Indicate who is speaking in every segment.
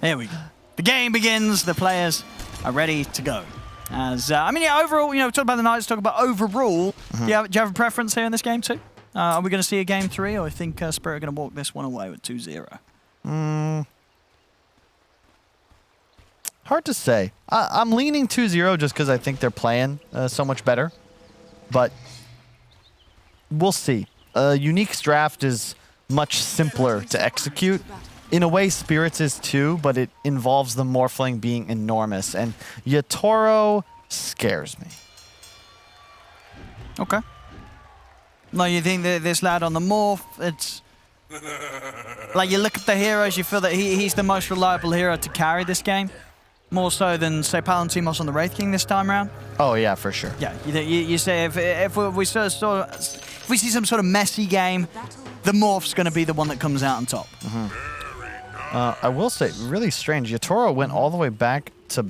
Speaker 1: Here we go. The game begins. The players are ready to go. As I mean, yeah, overall, you know, talk about the Knights, talk about overall. Do you have a preference here in this game too? Are we going to see a game 3, or I think Spirit are going to walk this one away with 2-0?
Speaker 2: Hard to say. I'm leaning 2-0 just because I think they're playing so much better. But we'll see. Unique's draft is much simpler to execute. In a way, Spirits is too, but it involves the Morphling being enormous. And Yatoro scares me.
Speaker 1: Okay. No, you think that this lad on the Morph, it's... like, you look at the heroes, you feel that he's the most reliable hero to carry this game? More so than, say, Palantimos on the Wraith King this time around?
Speaker 2: Oh, yeah, for sure.
Speaker 1: Yeah, you say if we if we see some sort of messy game, the Morph's going to be the one that comes out on top.
Speaker 2: I will say, really strange. Yatoro went all the way back to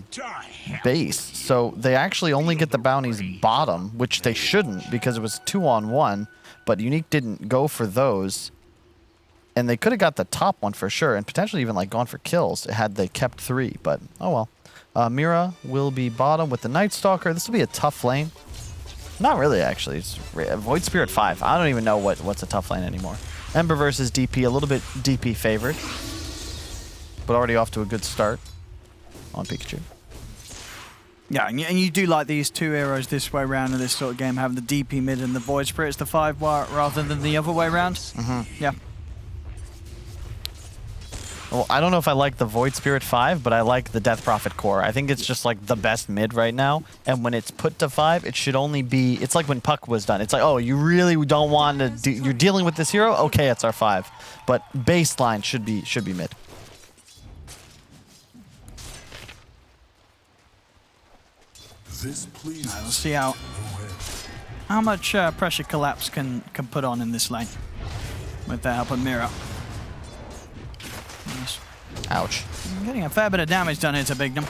Speaker 2: base, so they actually only get the bounties bottom, which they shouldn't because it was 2-on-1, but Unique didn't go for those. And they could have got the top one for sure, and potentially even like gone for kills had they kept 3, but oh well. Mira will be bottom with the Night Stalker. This will be a tough lane. Not really, actually. It's Void Spirit 5. I don't even know what's a tough lane anymore. Ember versus DP, a little bit DP favored, but already off to a good start on Pikachu.
Speaker 1: Yeah, and you do like these two heroes this way around in this sort of game, having the DP mid and the Void Spirit's the 5 rather than the other way around. Yeah.
Speaker 2: Well, I don't know if I like the Void Spirit 5, but I like the Death Prophet core. I think it's just like the best mid right now. And when it's put to 5, it should only be... It's like when Puck was done. It's like, oh, you really don't want to... You're dealing with this hero? Okay, it's our 5. But baseline should be mid.
Speaker 1: Right, we'll see how much pressure Collapse can put on in this lane with the help of Mira. Nice.
Speaker 2: Ouch.
Speaker 1: Getting a fair bit of damage done here to Bignum.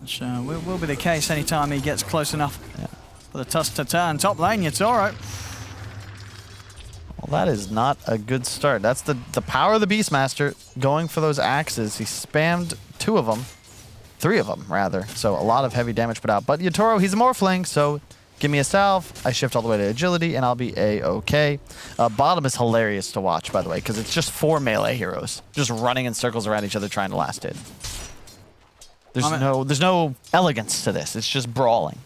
Speaker 1: Which will be the case anytime he gets close enough for the tusk to turn. Top lane, Yatoro.
Speaker 2: Well, that is not a good start. That's the power of the Beastmaster going for those axes. He spammed 2 of them. 3 of them, rather. So a lot of heavy damage put out. But Yatoro, he's a Morphling, so give me a salve. I shift all the way to agility, and I'll be A-okay. Bottom is hilarious to watch, by the way, because it's just 4 melee heroes just running in circles around each other trying to last hit. There's no elegance to this. It's just brawling.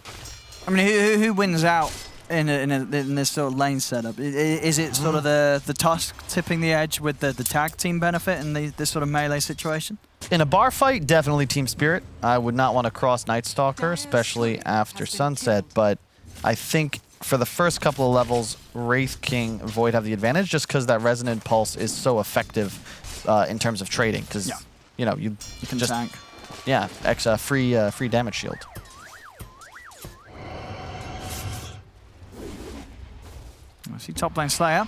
Speaker 1: I mean, who wins out in this sort of lane setup? Is it sort of the Tusk tipping the edge with the tag team benefit in this sort of melee situation?
Speaker 2: In a bar fight, definitely Team Spirit. I would not want to cross Night Stalker, especially after Sunset, but I think for the first couple of levels, Wraith King, Void have the advantage just because that Resonant Pulse is so effective in terms of trading. Because, you know, you can just
Speaker 1: tank.
Speaker 2: Yeah, free damage shield.
Speaker 1: I see top lane Slayer.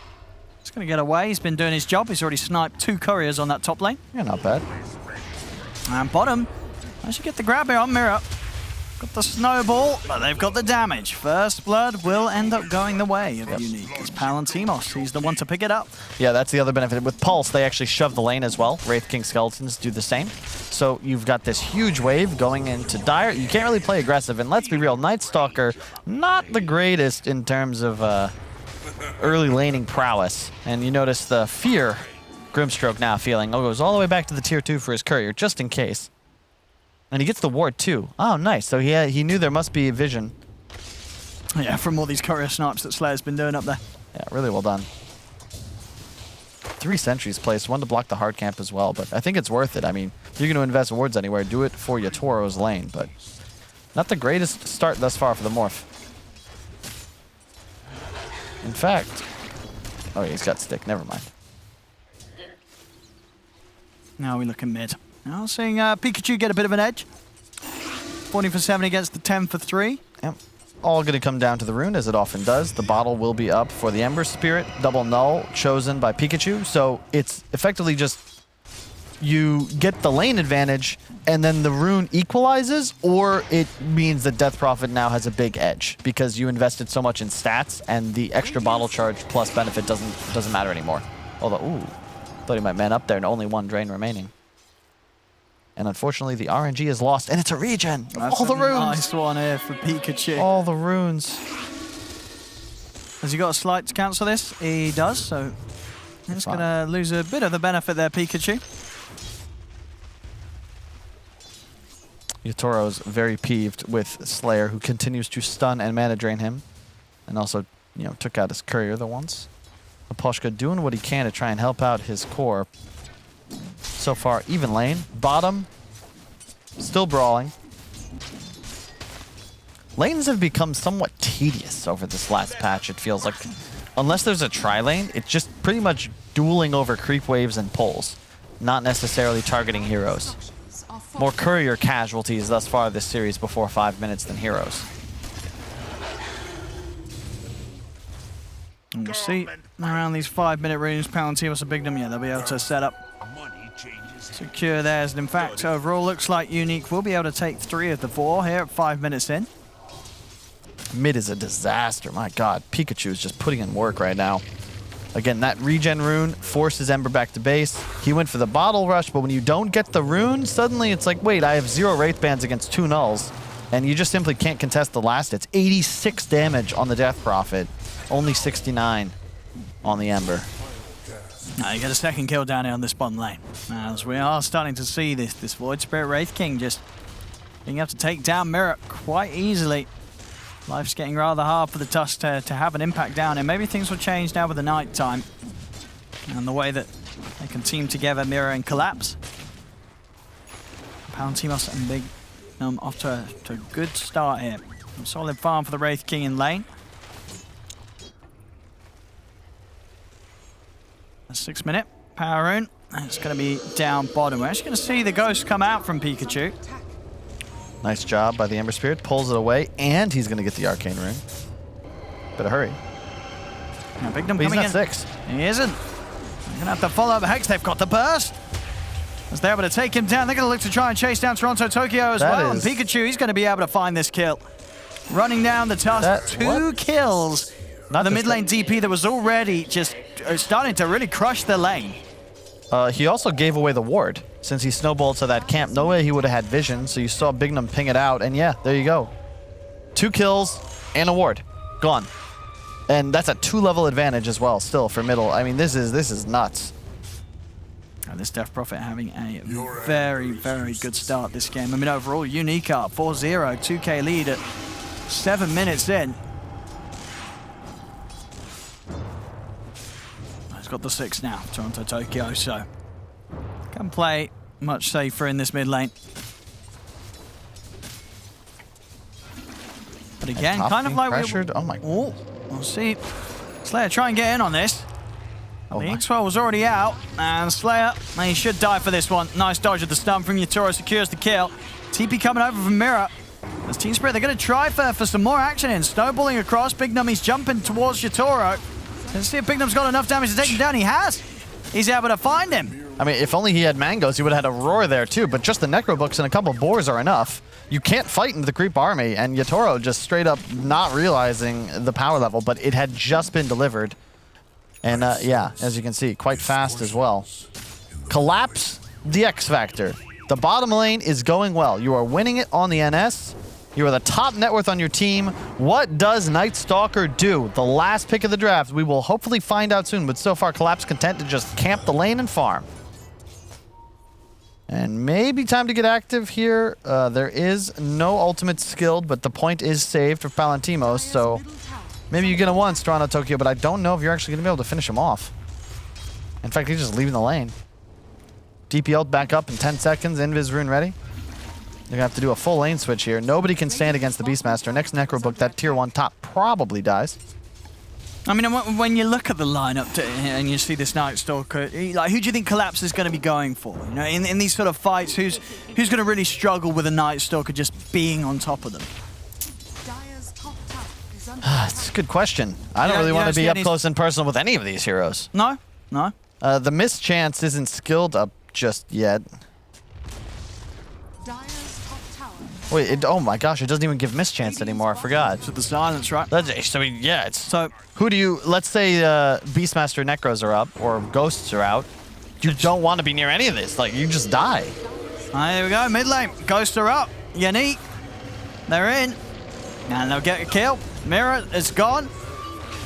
Speaker 1: He's going to get away. He's been doing his job. He's already sniped 2 couriers on that top lane.
Speaker 2: Yeah, not bad.
Speaker 1: And bottom, I should get the grab here on Mira. Got the snowball, but they've got the damage. First blood will end up going the way of Unique. It's Palantimos. He's the one to pick it up.
Speaker 2: Yeah, that's the other benefit. With Pulse, they actually shove the lane as well. Wraith King Skeletons do the same. So you've got this huge wave going into Dire. You can't really play aggressive. And let's be real, Night Stalker, not the greatest in terms of early laning prowess. And you notice the fear Grimstroke now feeling. Goes all the way back to the tier 2 for his courier, just in case. And he gets the ward too. Oh, nice. So he knew there must be a vision.
Speaker 1: Yeah, from all these courier snipes that Slayer's been doing up there.
Speaker 2: Yeah, really well done. 3 sentries placed, 1 to block the hard camp as well. But I think it's worth it. I mean, if you're going to invest wards anywhere, do it for Yatoro's lane. But not the greatest start thus far for the Morph. In fact... Oh, yeah, he's got stick. Never mind.
Speaker 1: Now we look at mid. Now seeing Pikachu get a bit of an edge. 40 for 7 against the 10 for 3.
Speaker 2: Yep. All going to come down to the rune, as it often does. The bottle will be up for the Ember Spirit. Double null chosen by Pikachu. So it's effectively just you get the lane advantage, and then the rune equalizes, or it means that Death Prophet now has a big edge because you invested so much in stats, and the extra bottle charge plus benefit doesn't matter anymore. Although, ooh. Thought he might man up there and only one drain remaining. And unfortunately, the RNG is lost, and it's a regen.
Speaker 1: That's
Speaker 2: all the runes.
Speaker 1: Nice one here for Pikachu.
Speaker 2: All the runes.
Speaker 1: Has he got a slight to cancel this? He does, so he's going to lose a bit of the benefit there, Pikachu.
Speaker 2: Yatoro's very peeved with Slayer, who continues to stun and mana drain him. And also, you know, took out his courier the once. Aposhka doing what he can to try and help out his core. So far, even lane. Bottom, still brawling. Lanes have become somewhat tedious over this last patch, it feels like. Unless there's a tri-lane, it's just pretty much dueling over creep waves and pulls, not necessarily targeting heroes. More courier casualties thus far this series before 5 minutes than heroes.
Speaker 1: And we'll see around these 5-minute runes. Palantir was a big them. Yeah, they'll be able to set up, secure theirs. And in fact, overall, looks like Unique will be able to take 3 of the 4 here at 5 minutes in.
Speaker 2: Mid is a disaster. My god, Pikachu is just putting in work right now. Again, that regen rune forces Ember back to base. He went for the bottle rush, but when you don't get the rune, suddenly it's like, wait, I have 0 Wraith Bands against 2 nulls. And you just simply can't contest the last. It's 86 damage on the Death Prophet. Only 69 on the Ember.
Speaker 1: You get a second kill down here on this bottom lane. As we are starting to see this Void Spirit Wraith King just being able to take down Mirror quite easily. Life's getting rather hard for the Tusk to have an impact down here. Maybe things will change now with the night time and the way that they can team together, Mirror and Collapse. Palantir and Big off to a good start here. A solid farm for the Wraith King in lane. A 6-minute power rune. It's going to be down bottom. We're actually going to see the ghost come out from Pikachu.
Speaker 2: Nice job by the Ember Spirit. Pulls it away, and he's going to get the Arcane Rune. Better hurry.
Speaker 1: Now, Big Dom
Speaker 2: but
Speaker 1: coming
Speaker 2: he's not 6.
Speaker 1: He isn't. He's going to have to follow up Hex. They've got the burst. As they're able to take him down, they're going to look to try and chase down Toronto Tokyo as well. And Pikachu, he's going to be able to find this kill. Running down the Tusk. 2 kills. Not the mid lane DP that was already just starting to really crush the lane.
Speaker 2: He also gave away the ward. Since he snowballed to that camp, no way he would have had vision, so you saw Bignum ping it out, and yeah, there you go. 2 kills and a ward. Gone. And that's a 2-level advantage as well, still, for middle. I mean, this is nuts.
Speaker 1: And this Death Prophet having a very, very good start this game. I mean, overall, Unique up 4-0, 2K lead at 7 minutes in. He's got the 6 now, Toronto Tokyo, so can play much safer in this mid lane. But again, kind of like
Speaker 2: pressured. Oh my god.
Speaker 1: Oh, we'll see. Slayer try and get in on this. The X12 was already out, and Slayer, he should die for this one. Nice dodge of the stun from Yatoro, secures the kill. TP coming over from Mirror. As Team Spirit, they're going to try for some more action in. Snowballing across, Big Nummy's jumping towards Yatoro. Let's see if Big Num's got enough damage to take him down. He has. He's able to find him.
Speaker 2: I mean, if only he had mangoes, he would have had a roar there too, but just the Necro Books and a couple boars are enough. You can't fight into the creep army, and Yatoro just straight up not realizing the power level, but it had just been delivered. And yeah, as you can see, quite fast as well. Collapse the X Factor. The bottom lane is going well. You are winning it on the NS. You are the top net worth on your team. What does Night Stalker do? The last pick of the draft. We will hopefully find out soon, but so far Collapse content to just camp the lane and farm. And maybe time to get active here. There is no ultimate skilled, but the point is saved for Palantimos, so maybe you get him once, Toronto Tokyo, but I don't know if you're actually going to be able to finish him off. In fact, he's just leaving the lane. DP ult back up in 10 seconds, Invis rune ready. They're going to have to do a full lane switch here. Nobody can stand against the Beastmaster. Next Necro Book, that tier 1 top probably dies.
Speaker 1: I mean, when you look at the lineup and you see this Night Stalker, like, who do you think Collapse is going to be going for? You know, in these sort of fights, who's going to really struggle with a Night Stalker just being on top of them?
Speaker 2: It's a good question. I don't really want to be up close and personal with any of these heroes.
Speaker 1: No, no.
Speaker 2: The mischance isn't skilled up just yet. Wait, oh my gosh, it doesn't even give mischance anymore. I forgot.
Speaker 1: So the silence, right?
Speaker 2: I mean, yeah, it's... So, who do you... Let's say Beastmaster Necros are up, or Ghosts are out. you don't want to be near any of this. Like, you just die.
Speaker 1: Here we go, mid lane. Ghost are up. Unique. They're in. And they'll get a kill. Mirror is gone.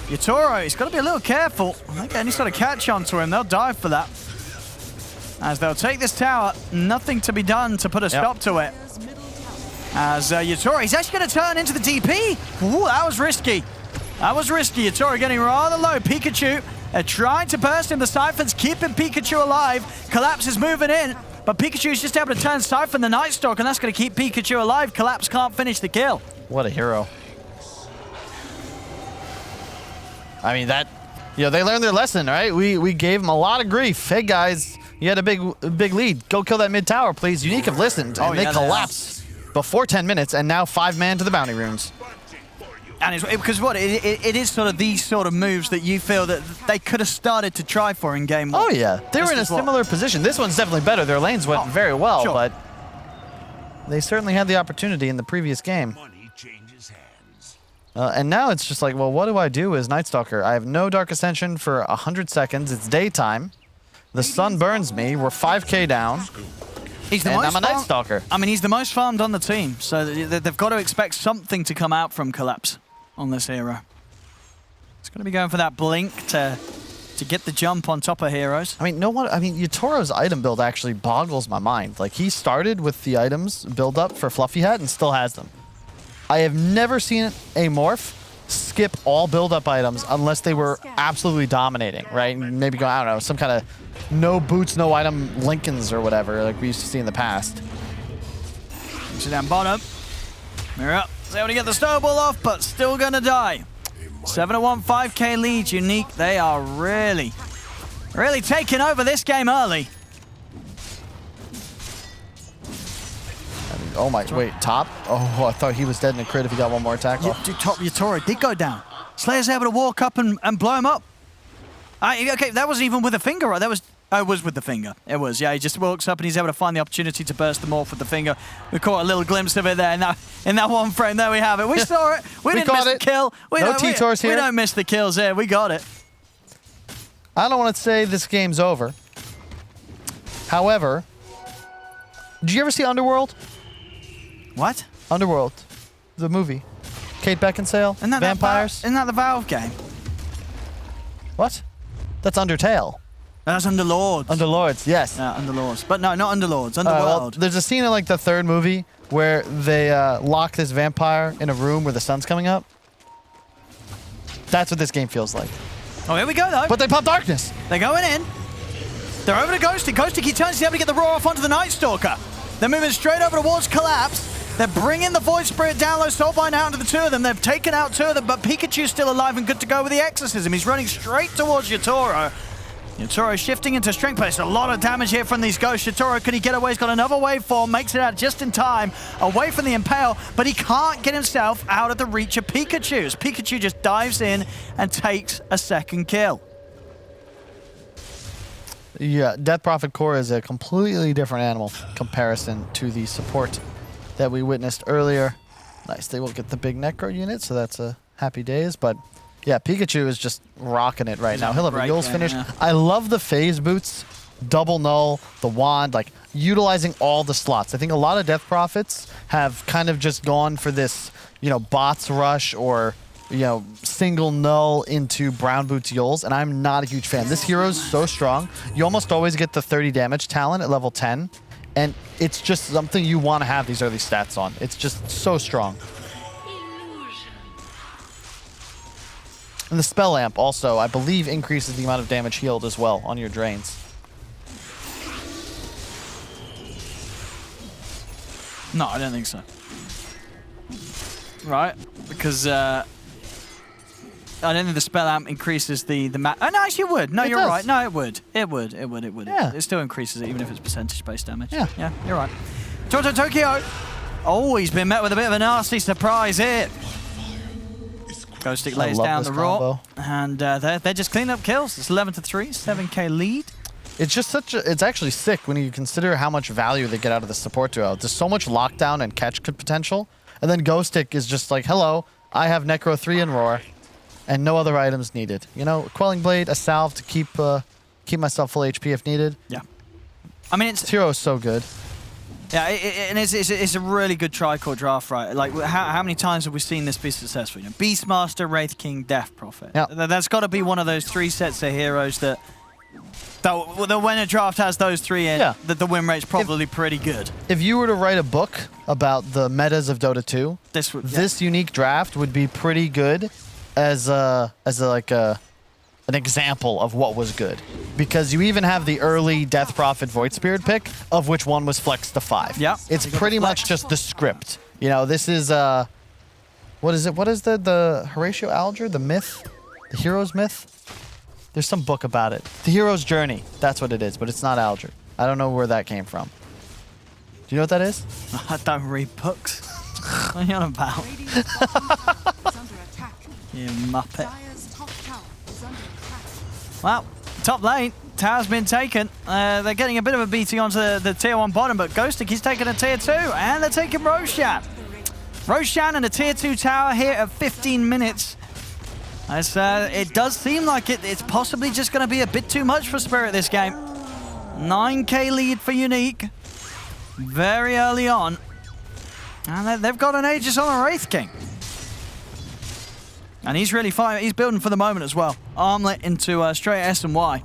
Speaker 1: Yatoro, he's got to be a little careful. I think any sort of catch onto him, they'll dive for that. As they'll take this tower, nothing to be done to put a stop to it. As Yatoro, he's actually going to turn into the DP. Ooh, that was risky. That was risky. Yatoro getting rather low. Pikachu trying to burst in the Siphons, keeping Pikachu alive. Collapse is moving in, but Pikachu's just able to turn Siphon the Night Stalker, and that's going to keep Pikachu alive. Collapse can't finish the kill.
Speaker 2: What a hero. I mean, that, they learned their lesson, right? We gave them a lot of grief. Hey, guys, you had a big lead. Go kill that mid tower, please. Unique have listened, and they collapsed before 10 minutes, and now 5-man to the bounty runes.
Speaker 1: And it's because it is sort of these sort of moves that you feel that they could have started to try for in game 1.
Speaker 2: Oh, yeah. They were in a similar position. This one's definitely better. Their lanes went very well, but they certainly had the opportunity in the previous game. And now it's just like, well, what do I do as Night Stalker? I have no Dark Ascension for 100 seconds. It's daytime. The sun burns me. We're 5k down. I'm a Night Stalker.
Speaker 1: I mean, he's the most farmed on the team, so they've got to expect something to come out from Collapse on this hero. It's going to be going for that blink to get the jump on top of heroes.
Speaker 2: I mean, Yatoro's item build actually boggles my mind. Like, he started with the items build up for Fluffy Hat and still has them. I have never seen a morph skip all build-up items unless they were absolutely dominating, right? Maybe go, I don't know, some kind of no boots, no item Lincolns or whatever, like we used to see in the past.
Speaker 1: Push it down bottom. Mirror up. Is able to get the snowball off, but still gonna die. 7-1, 5k lead. Unique. They are really taking over this game early.
Speaker 2: Oh my, wait, top? Oh, I thought he was dead in a crit if he got one more attack off.
Speaker 1: Dude, top Yatoro did go down. Slayer's able to walk up and blow him up. Okay, that wasn't even with a finger, right? That was, it was with the finger. It was, yeah, he just walks up and he's able to find the opportunity to burst them off with the finger. We caught a little glimpse of it there in that one frame. There we have it. We saw it. We didn't miss the kill.
Speaker 2: No T-Tors here.
Speaker 1: We don't miss the kills here. We got it.
Speaker 2: I don't want to say this game's over. However, did you ever see Underworld?
Speaker 1: What?
Speaker 2: Underworld, the movie. Kate Beckinsale, vampires.
Speaker 1: Isn't that the Valve game?
Speaker 2: What? That's Undertale.
Speaker 1: That's Underlords.
Speaker 2: Underlords, yes.
Speaker 1: Yeah, Underlords. But no, not Underlords. Underworld.
Speaker 2: Well, there's a scene in like the third movie where they lock this vampire in a room where the sun's coming up. That's what this game feels like.
Speaker 1: Oh, here we go, though.
Speaker 2: But they pop darkness.
Speaker 1: They're going in. They're over to Ghostic. Ghostic, he turns, he's able to get the roar off onto the Night Stalker. They're moving straight over towards Collapse. They're bringing the Void Spirit down low, Soulbind out into the two of them. They've taken out two of them, but Pikachu's still alive and good to go with the Exorcism. He's running straight towards Yatoro. Yatoro shifting into strength, but it's a lot of damage here from these ghosts. Yatoro, can he get away? He's got another waveform, makes it out just in time, away from the Impale, but he can't get himself out of the reach of Pikachu's. Pikachu just dives in and takes a second kill.
Speaker 2: Yeah, Death Prophet Core is a completely different animal comparison to the support that we witnessed earlier. Nice, they will get the big Necro unit, so that's a happy days, but yeah, Pikachu is just rocking it right now. He'll have a Yule's finish. Yeah. I love the phase boots, double null, the wand, like utilizing all the slots. I think a lot of Death Prophets have kind of just gone for this, bots rush or, single null into brown boots Yules, and I'm not a huge fan. This hero's so strong. You almost always get the 30 damage talent at level 10, and it's just something you want to have these early stats on. It's just so strong. And the Spell Lamp also, I believe, increases the amount of damage healed as well on your drains.
Speaker 1: No, I don't think so. Right? Because I don't think the Spell Lamp increases the map. Oh, no, actually it would. No, you're right. No, it would. It would.
Speaker 2: Yeah.
Speaker 1: It still increases it, even if it's percentage-based damage.
Speaker 2: Yeah.
Speaker 1: Yeah, you're right. Tokyo. Oh, he's been met with a bit of a nasty surprise here. Ghostic lays down the raw, and they're just cleaning up kills. It's 11-3, 7k lead.
Speaker 2: It's just it's actually sick when you consider how much value they get out of the support duo. There's so much lockdown and catch potential, and then Ghostic is just like, hello, I have Necro 3 and Roar, and no other items needed. Quelling Blade, a salve to keep keep myself full HP if needed.
Speaker 1: Yeah. I mean,
Speaker 2: This hero is so good.
Speaker 1: Yeah, and it's a really good tri-core draft, right? Like, how many times have we seen this be successful? You know, Beastmaster, Wraith King, Death Prophet.
Speaker 2: Yeah.
Speaker 1: That's got to be one of those 3 sets of heroes that when a draft has those 3 in, that the win rate's probably pretty good.
Speaker 2: If you were to write a book about the metas of Dota 2, this unique draft would be pretty good as an example of what was good. Because you even have the early Death Prophet Void Spirit pick, of which one was flexed to 5.
Speaker 1: Yeah.
Speaker 2: It's pretty much just the script. You know, this is, what is it? What is the Horatio Alger? The myth? The hero's myth? There's some book about it. The hero's journey. That's what it is, but it's not Alger. I don't know where that came from. Do you know what that is?
Speaker 1: I don't read books. What are you on about? You muppet. Well, top lane, tower's been taken. They're getting a bit of a beating onto the tier 1 bottom, but Ghostic, he's taking a tier 2, and they're taking Roshan. Roshan and a tier 2 tower here at 15 minutes. As it does seem like it's possibly just going to be a bit too much for Spirit this game. 9k lead for Unique, very early on. And they've got an Aegis on a Wraith King. And he's really fine. He's building for the moment as well. Armlet into straight S and Y.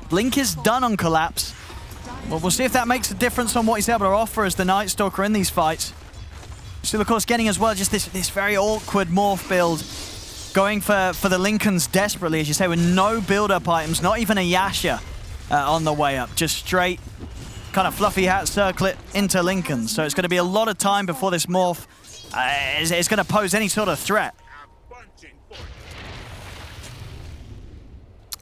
Speaker 1: Blink is done on Collapse. Well, we'll see if that makes a difference on what he's able to offer as the Night Stalker in these fights. Still, of course, getting as well just this very awkward morph build. Going for the Lincolns desperately, as you say, with no build-up items, not even a Yasha on the way up. Just straight kind of fluffy hat circlet into Lincolns. So it's going to be a lot of time before this morph is going to pose any sort of threat.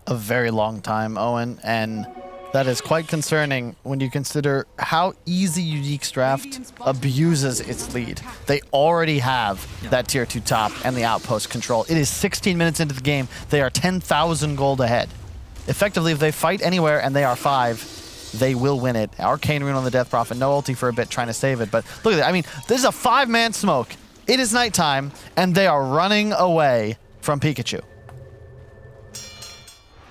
Speaker 2: A very long time, Owen, and that is quite concerning when you consider how easy Unique's draft abuses its lead. They already have that tier 2 top and the outpost control. It is 16 minutes into the game. They are 10,000 gold ahead. Effectively, if they fight anywhere and they are 5, they will win it. Arcane Rune on the Death Prophet, no ulti for a bit, trying to save it. But look at that. I mean, this is a 5-man smoke. It is nighttime, and they are running away from Pikachu.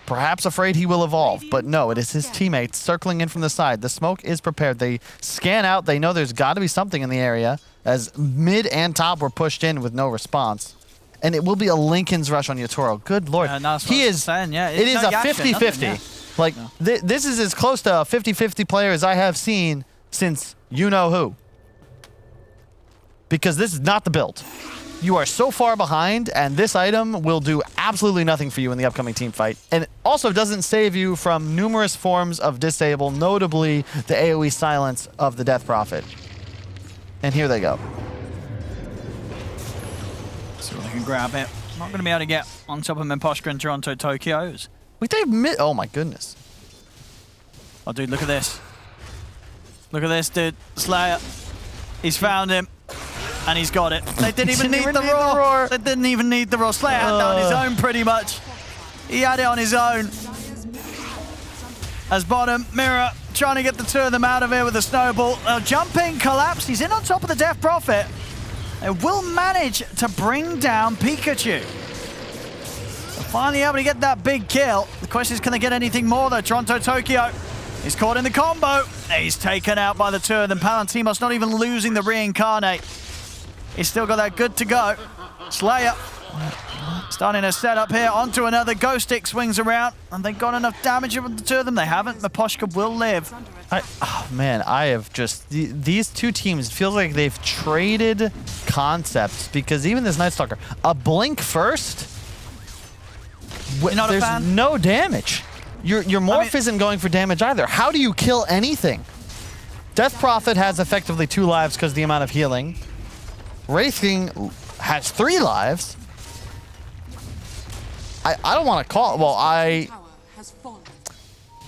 Speaker 2: Perhaps afraid he will evolve, but no, it is his teammates circling in from the side. The smoke is prepared. They scan out. They know there's got to be something in the area, as mid and top were pushed in with no response. And it will be a Lincoln's rush on Yatoro. Good lord. He is saying, it is a 50-50. Like, this is as close to a 50-50 player as I have seen since you-know-who. Because this is not the build. You are so far behind, and this item will do absolutely nothing for you in the upcoming team fight. And it also doesn't save you from numerous forms of disable, notably the AoE silence of the Death Prophet. And here they go.
Speaker 1: So they can grab it. Not going to be able to get on top of Memposhka and Toronto Tokyo's.
Speaker 2: Wait, they've missed. Oh my goodness.
Speaker 1: Oh, dude, look at this. Look at this, dude. Slayer. He's found him. And he's got it. They didn't even need the roar. They didn't even need the roar. Slayer had that on his own, pretty much. He had it on his own. As bottom, Mirror trying to get the two of them out of here with a snowball. Jumping, Collapse. He's in on top of the Death Prophet. They will manage to bring down Pikachu. They're finally able to get that big kill. The question is, can they get anything more, though? Toronto Tokyo. He's caught in the combo. He's taken out by the two of them. Palantimos not even losing the reincarnate. He's still got that good to go. Slayer starting a setup here onto another. Ghost Stick swings around, and they got enough damage with the two of them. They haven't. Memposhka will live.
Speaker 2: Oh man, I have just these two teams. It feels like they've traded concepts, because even this Night Stalker, a blink first.
Speaker 1: You're not a fan?
Speaker 2: There's no damage. Your morph isn't going for damage either. How do you kill anything? Death Prophet has effectively 2 lives because of the amount of healing. Wraith King has 3 lives. I don't want to call it. Well,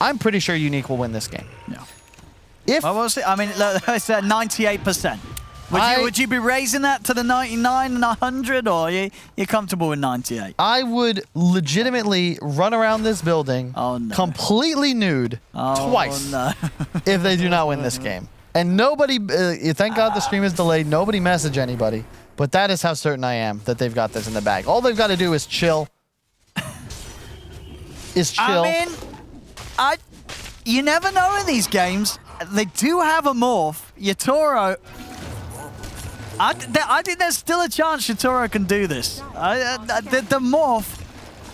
Speaker 2: I'm pretty sure Unique will win this game.
Speaker 1: Yeah.
Speaker 2: If
Speaker 1: we'll see. I mean, it's at 98%. Would you be raising that to the 99 and 100, or you're comfortable with 98?
Speaker 2: I would legitimately run around this building completely nude twice if they do not win this game. And nobody, thank God the stream is delayed, nobody message anybody. But that is how certain I am that they've got this in the bag. All they've got to do is chill. is chill.
Speaker 1: I mean, you never know in these games. They do have a morph. Yatoro. I think there's still a chance Yatoro can do this. The morph,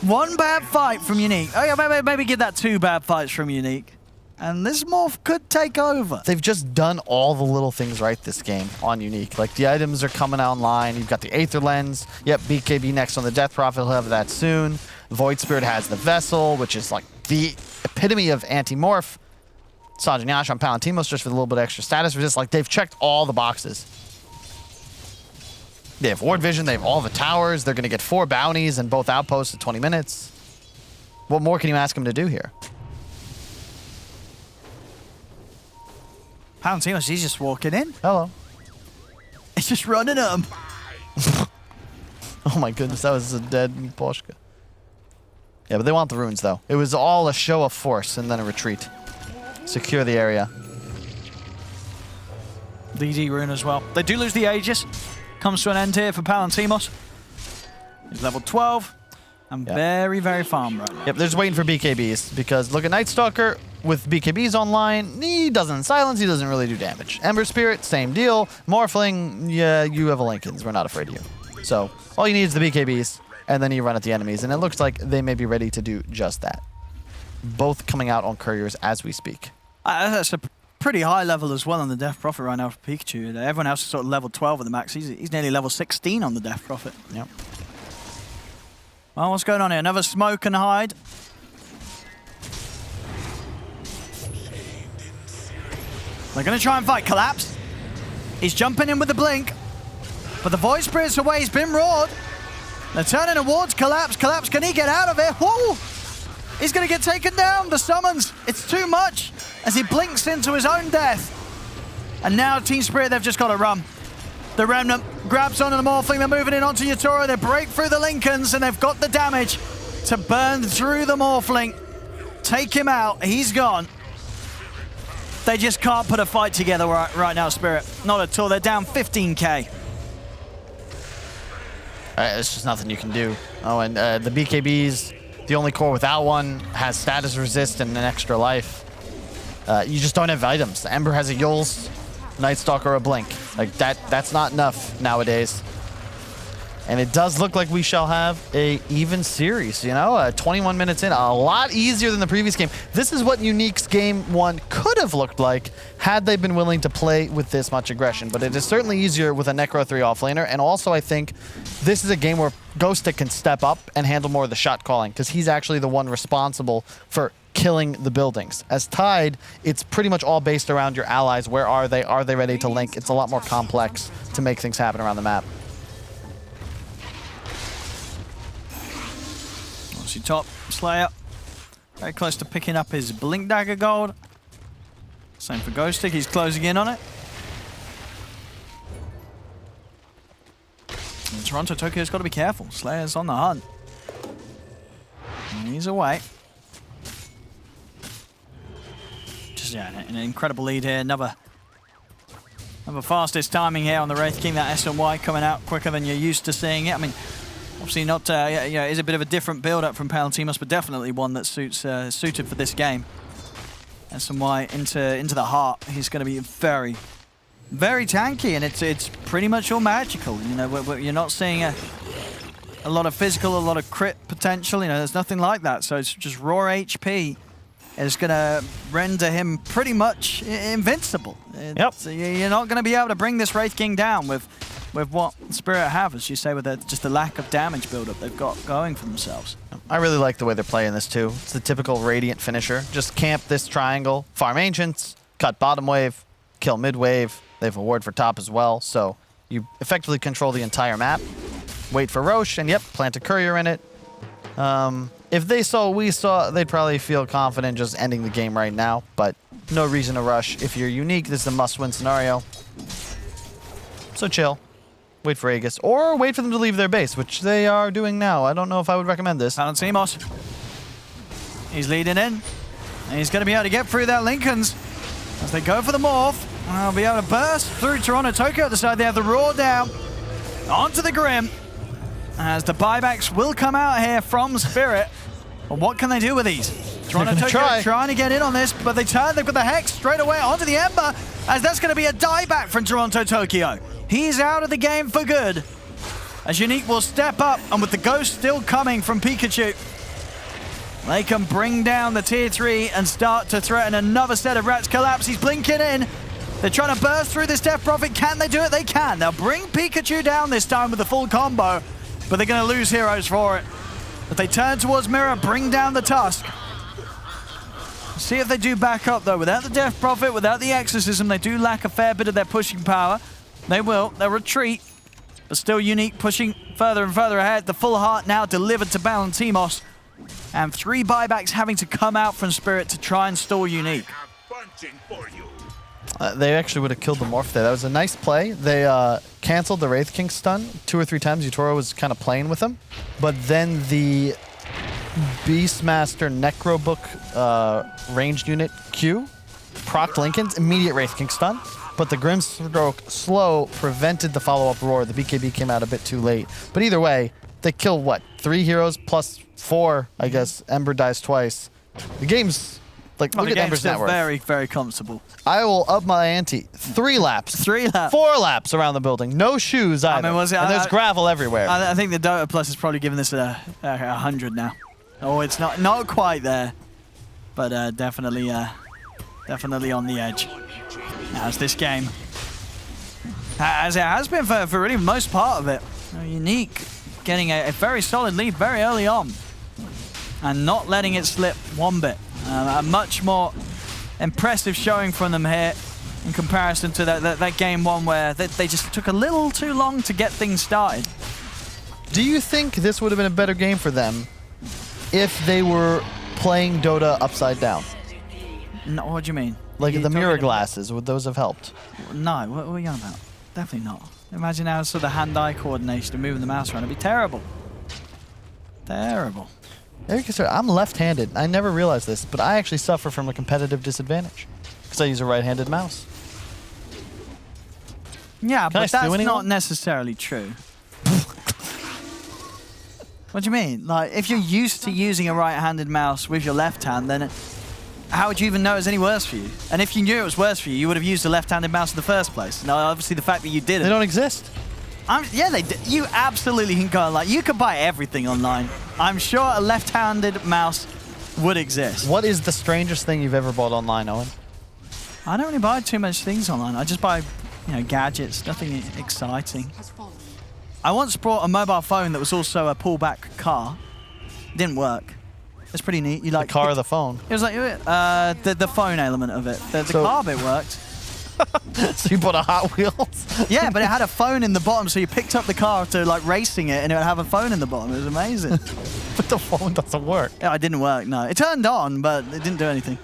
Speaker 1: one bad fight from Unique. Oh yeah, maybe get that 2 bad fights from Unique. And this morph could take over.
Speaker 2: They've just done all the little things right this game on Unique. Like, the items are coming online. You've got the Aether Lens. Yep, BKB next on the Death Prophet. He'll have that soon. Void Spirit has the Vessel, which is like the epitome of anti-morph. Sajin Yash on Palantimos just for a little bit of extra status resist. Like, they've checked all the boxes. They have Ward Vision. They have all the towers. They're going to get 4 bounties and both outposts in 20 minutes. What more can you ask them to do here?
Speaker 1: Palantimos, he's just walking in.
Speaker 2: Hello.
Speaker 1: He's just running at him.
Speaker 2: Oh my goodness, that was a dead Poshka. Yeah, but they want the runes, though. It was all a show of force and then a retreat. Secure the area.
Speaker 1: DD rune as well. They do lose the Aegis. Comes to an end here for Palantimos. He's level 12 and very, very farm right now.
Speaker 2: Yep, they're just waiting for BKBs because look at Night Stalker with BKBs online. He doesn't silence, he doesn't really do damage. Ember Spirit, same deal. Morphling, yeah, you have a Lincolns. We're not afraid of you. So all you need is the BKBs and then you run at the enemies. And it looks like they may be ready to do just that. Both coming out on couriers as we speak.
Speaker 1: That's a pretty high level as well on the Death Prophet right now for Pikachu. Everyone else is sort of level 12 at the max. He's nearly level 16 on the Death Prophet.
Speaker 2: Yep.
Speaker 1: Well, what's going on here? Another smoke and hide. They're going to try and fight Collapse. He's jumping in with the blink. But the Void Spirit's away. He's been roared. They're turning towards Collapse. Collapse, can he get out of it? Whoa! He's going to get taken down. The summons. It's too much as he blinks into his own death. And now Team Spirit, they've just got to run. The Remnant grabs onto the Morphling. They're moving in onto Yatoro. They break through the Lincolns and they've got the damage to burn through the Morphling. Take him out. He's gone. They just can't put a fight together right now, Spirit. Not at all. They're down 15k.
Speaker 2: It's just nothing you can do. Oh, and the BKBs, the only core without one, has status resist and an extra life. You just don't have items. Ember has a Yules, Night Stalker, a Blink. Like, that's not enough nowadays. And it does look like we shall have a even series, you know? 21 minutes in, a lot easier than the previous game. This is what Unique's game 1 could have looked like had they been willing to play with this much aggression. But it is certainly easier with a Necro 3 offlaner. And also, I think this is a game where Ghostic can step up and handle more of the shot calling because he's actually the one responsible for killing the buildings. As Tide, it's pretty much all based around your allies. Where are they? Are they ready to link? It's a lot more complex to make things happen around the map.
Speaker 1: Top Slayer, very close to picking up his Blink Dagger gold. Same for Ghostic, he's closing in on it. And Toronto, Tokyo's got to be careful. Slayer's on the hunt. And he's away. Just an incredible lead here. Another fastest timing here on the Wraith King. That SNY coming out quicker than you're used to seeing it. I mean, obviously not, is a bit of a different build-up from Palantimos, but definitely one that suits suited for this game. SNY into the heart. He's going to be very, very tanky, and it's pretty much all magical. You know, you're not seeing a lot of physical, a lot of crit potential. You know, there's nothing like that. So it's just raw HP. Is going to render him pretty much invincible. Yep. You're not going to be able to bring this Wraith King down with what Spirit have, as you say, with just the lack of damage build-up they've got going for themselves.
Speaker 2: I really like the way they're playing this too. It's the typical Radiant finisher. Just camp this triangle, farm Ancients, cut bottom wave, kill mid wave. They have a ward for top as well, so you effectively control the entire map. Wait for Roche, and yep, plant a courier in it. If they saw what we saw, they'd probably feel confident just ending the game right now, but no reason to rush. If you're Unique, this is a must-win scenario. So chill. Wait for Aegis, or wait for them to leave their base, which they are doing now. I don't know if I would recommend this.
Speaker 1: Palantimos. He's leading in, and he's going to be able to get through that Lincolns as they go for the morph. They'll be able to burst through Toronto. Tokyo at the side. They have the roar down onto the Grim, as the buybacks will come out here from Spirit. But what can they do with these? Toronto trying to get in on this, but they've got the Hex straight away onto the Ember, as that's going to be a dieback from Toronto Tokyo. He's out of the game for good, as Unique will step up, and with the Ghost still coming from Pikachu, they can bring down the tier 3 and start to threaten another set of Rats collapse. He's blinking in. They're trying to burst through this Death Prophet. Can they do it? They can. They'll bring Pikachu down this time with the full combo, but they're going to lose heroes for it. But they turn towards Mirror, bring down the Tusk. See if they do back up, though. Without the Death Prophet, without the Exorcism, they do lack a fair bit of their pushing power. They will. They'll retreat. But still Unique pushing further and further ahead. The full heart now delivered to Balantimos. And 3 buybacks having to come out from Spirit to try and stall Unique.
Speaker 2: They actually would have killed the Morph there. That was a nice play. They canceled the Wraith King stun 2 or 3 times. Yutoro was kind of playing with him. But then the Beastmaster Necrobook ranged unit Q procced Lincoln's immediate Wraith King stun, but the Grimstroke slow prevented the follow-up roar. The BKB came out a bit too late. But either way, they kill what? 3 heroes plus 4, I guess. Ember dies twice. The game's like, look at Ember's net worth.
Speaker 1: Very, very comfortable.
Speaker 2: I will up my ante. 3 laps.
Speaker 1: 3 laps.
Speaker 2: 4 laps around the building. No shoes either.
Speaker 1: I mean,
Speaker 2: and there's gravel everywhere.
Speaker 1: I think the Dota Plus is probably giving this a 100 now. Oh, it's not quite there, but definitely on the edge. As this game, as it has been for really most part of it, Unique getting a very solid lead very early on, and not letting it slip one bit. A much more impressive showing from them here in comparison to that game 1 where they just took a little too long to get things started.
Speaker 2: Do you think this would have been a better game for them if they were playing Dota upside down?
Speaker 1: No, what do you mean?
Speaker 2: Like the mirror glasses, would those have helped?
Speaker 1: No, what are you on about? Definitely not. Imagine how sort of hand-eye coordination of moving the mouse around. It'd be terrible. Terrible.
Speaker 2: I'm left-handed. I never realized this, but I actually suffer from a competitive disadvantage because I use a right-handed mouse.
Speaker 1: Yeah, but that's not necessarily true. What do you mean? Like, if you're used to using a right-handed mouse with your left hand, then how would you even know it was any worse for you? And if you knew it was worse for you, you would have used a left-handed mouse in the first place. Now, obviously, the fact that you didn't.
Speaker 2: They don't exist.
Speaker 1: Yeah, they do. You absolutely can go online. You can buy everything online. I'm sure a left-handed mouse would exist.
Speaker 2: What is the strangest thing you've ever bought online, Owen?
Speaker 1: I don't really buy too much things online. I just buy, gadgets. Nothing exciting. I once bought a mobile phone that was also a pullback car. Didn't work. It's pretty neat. You like
Speaker 2: the car or the phone?
Speaker 1: It was like the phone element of it. The car bit worked.
Speaker 2: So you bought a Hot Wheels?
Speaker 1: Yeah, but it had a phone in the bottom, so you picked up the car after like racing it, and it would have a phone in the bottom. It was amazing.
Speaker 2: But the phone doesn't work.
Speaker 1: Yeah, it didn't work. No, it turned on, but it didn't do anything.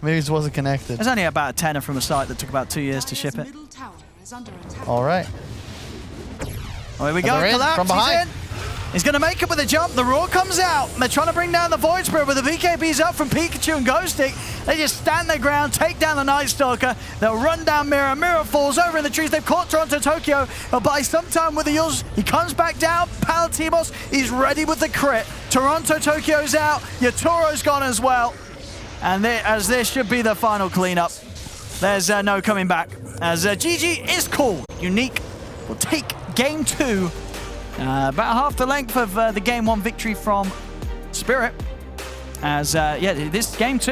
Speaker 2: Maybe it wasn't connected.
Speaker 1: It's only about a tenner from a site that took about 2 years to ship it.
Speaker 2: All right.
Speaker 1: Oh, here we go. Collapse.
Speaker 2: From behind.
Speaker 1: He's going to make it with a jump. The roar comes out. They're trying to bring down the Void Spirit, but the BKB's up from Pikachu and Ghostic. They just stand their ground, take down the Night Stalker. They'll run down Mirror. Mirror falls over in the trees. They've caught Toronto Tokyo, but by some time with the Yules, he comes back down. Palatibos is ready with the crit. Toronto Tokyo's out. Yatoro's gone as well. And as this should be the final cleanup, there's no coming back. As GG is called. Unique will take game 2. About half the length of the game 1 victory from Spirit. As, this game 2